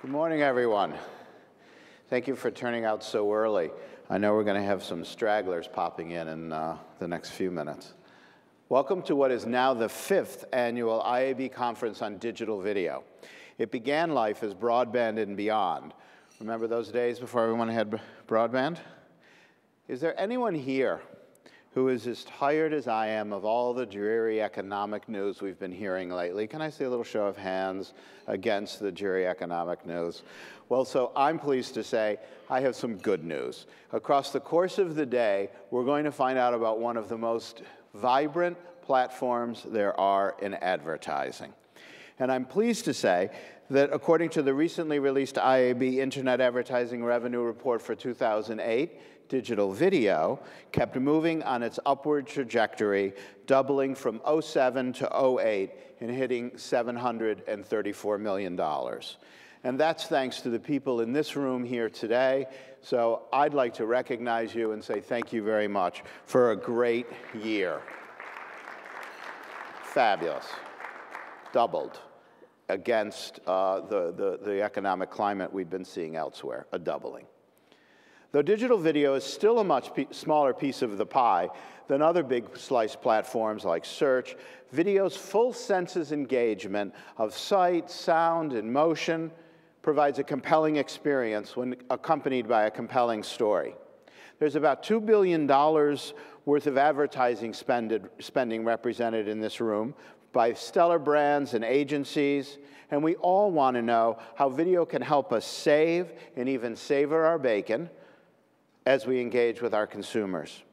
Good morning, everyone. Thank you for turning out so early. I know we're going to have some stragglers popping in the next few minutes. Welcome to what is now the 5th annual IAB Conference on Digital Video. It began life as broadband and beyond. Remember those days before everyone had broadband? Is there anyone here who is as tired as I am of all the dreary economic news we've been hearing lately? Can I see a little show of hands against the dreary economic news? Well, so I'm pleased to say I have some good news. Across the course of the day, we're going to find out about one of the most vibrant platforms there are in advertising. And I'm pleased to say that according to the recently released IAB Internet Advertising Revenue Report for 2008, digital video kept moving on its upward trajectory, doubling from 2007 to 2008 and hitting $734 million. And that's thanks to the people in this room here today. So I'd like to recognize you and say thank you very much for a great year. Fabulous. Doubled against the economic climate we've been seeing elsewhere, a doubling. Though digital video is still a much smaller piece of the pie than other big slice platforms like search, video's full senses engagement of sight, sound, and motion provides a compelling experience when accompanied by a compelling story. There's about $2 billion worth of advertising spending represented in this room by stellar brands and agencies, and we all want to know how video can help us save and even savor our bacon as we engage with our consumers.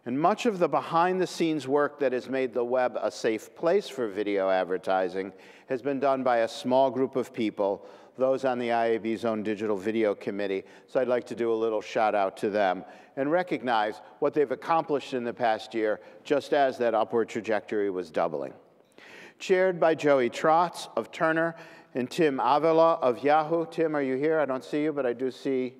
And much of the behind-the-scenes work that has made the web a safe place for video advertising has been done by a small group of people, those on the IAB's own Digital Video Committee. So I'd like to do a little shout out to them and recognize what they've accomplished in the past year, just as that upward trajectory was doubling. Chaired by Joey Trotz of Turner and Tim Avila of Yahoo. Tim, are you here? I don't see you, but I do see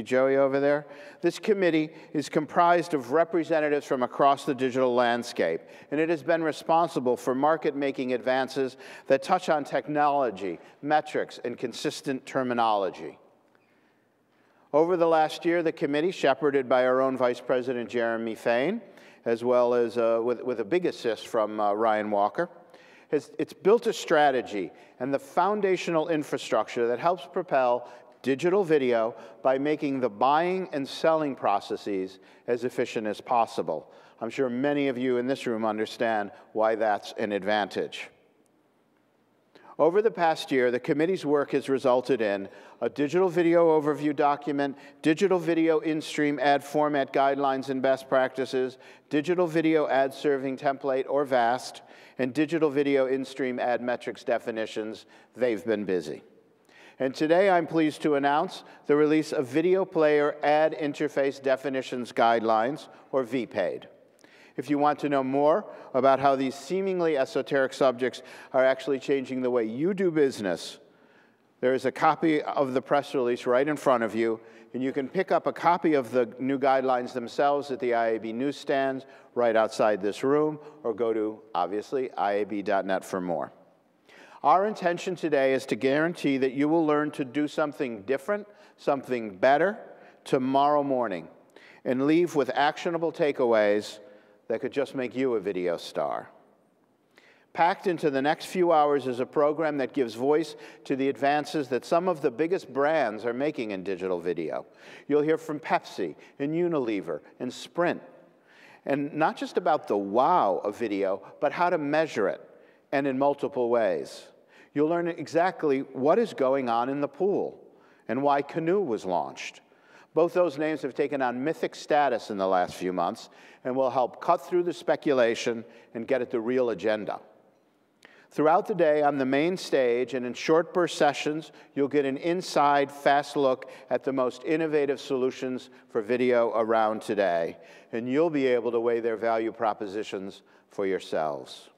Joey over there. This committee is comprised of representatives from across the digital landscape, and it has been responsible for market-making advances that touch on technology, metrics, and consistent terminology. Over the last year, the committee, shepherded by our own Vice President Jeremy Fain, as well as with a big assist from Ryan Walker, it's built a strategy and the foundational infrastructure that helps propel digital video by making the buying and selling processes as efficient as possible. I'm sure many of you in this room understand why that's an advantage. Over the past year, the committee's work has resulted in a digital video overview document, digital video in-stream ad format guidelines and best practices, digital video ad serving template, or VAST, and digital video in-stream ad metrics definitions. They've been busy. And today I'm pleased to announce the release of Video Player Ad Interface Definitions Guidelines, or VPAID. If you want to know more about how these seemingly esoteric subjects are actually changing the way you do business, there is a copy of the press release right in front of you, and you can pick up a copy of the new guidelines themselves at the IAB newsstands right outside this room, or go to, obviously, iab.net for more. Our intention today is to guarantee that you will learn to do something different, something better, tomorrow morning, and leave with actionable takeaways that could just make you a video star. Packed into the next few hours is a program that gives voice to the advances that some of the biggest brands are making in digital video. You'll hear from Pepsi and Unilever and Sprint, and not just about the wow of video, but how to measure it, and in multiple ways. You'll learn exactly what is going on in the pool and why Canoe was launched. Both those names have taken on mythic status in the last few months and will help cut through the speculation and get at the real agenda. Throughout the day on the main stage and in short burst sessions, you'll get an inside, fast look at the most innovative solutions for video around today, and you'll be able to weigh their value propositions for yourselves.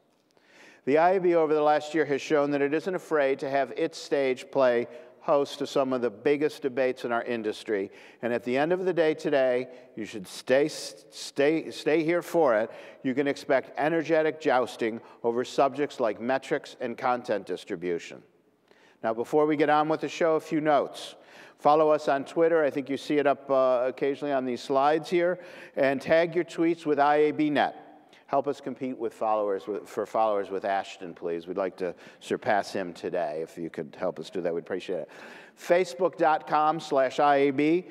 The IAB over the last year has shown that it isn't afraid to have its stage play host to some of the biggest debates in our industry. And at the end of the day today, you should stay here for it. You can expect energetic jousting over subjects like metrics and content distribution. Now, before we get on with the show, a few notes. Follow us on Twitter. I think you see it up occasionally on these slides here. And tag your tweets with IABNet. Help us compete with for followers with Ashton, please. We'd like to surpass him today. If you could help us do that, we'd appreciate it. Facebook.com/IAB.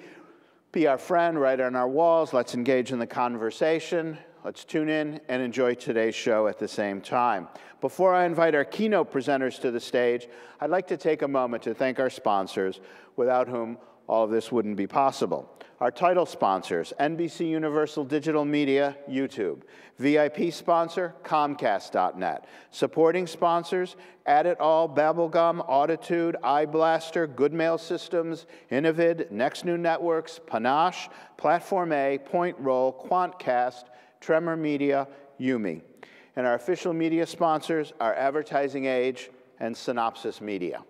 Be our friend, write on our walls. Let's engage in the conversation. Let's tune in and enjoy today's show at the same time. Before I invite our keynote presenters to the stage, I'd like to take a moment to thank our sponsors, without whom all of this wouldn't be possible. Our title sponsors, NBC Universal Digital Media, YouTube. VIP sponsor, Comcast.net. Supporting sponsors, Add It All, Babblegum, Auditude, iBlaster, Good Mail Systems, Innovid, Next New Networks, Panache, Platform A, Point Roll, Quantcast, Tremor Media, Yumi. And our official media sponsors are Advertising Age and Synopsis Media.